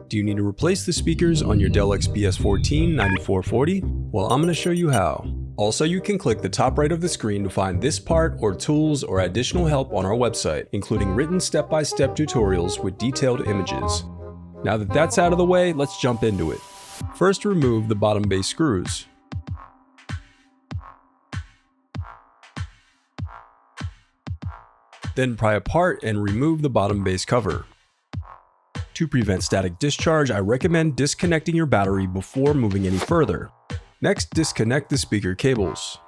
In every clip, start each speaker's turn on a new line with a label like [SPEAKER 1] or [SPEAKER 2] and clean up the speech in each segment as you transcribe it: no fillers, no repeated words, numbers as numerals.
[SPEAKER 1] Do you need to replace the speakers on your Dell XPS 14-9440? Well, I'm going to show you how. Also, you can click the top right of the screen to find this part or tools or additional help on our website, including written step-by-step tutorials with detailed images. Now that that's out of the way, let's jump into it. First, remove the bottom base screws. Then pry apart and remove the bottom base cover. To prevent static discharge, I recommend disconnecting your battery before moving any further. Next, disconnect the speaker cables.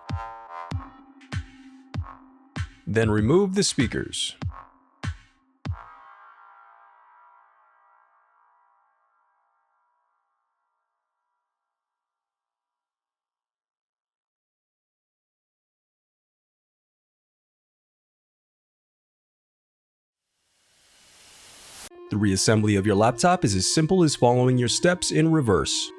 [SPEAKER 1] Then remove the speakers. The reassembly of your laptop is as simple as following your steps in reverse.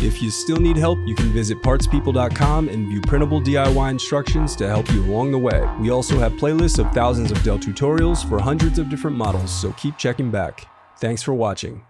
[SPEAKER 1] If you still need help, you can visit partspeople.com and view printable DIY instructions to help you along the way. We also have playlists of thousands of Dell tutorials for hundreds of different models, so keep checking back. Thanks for watching.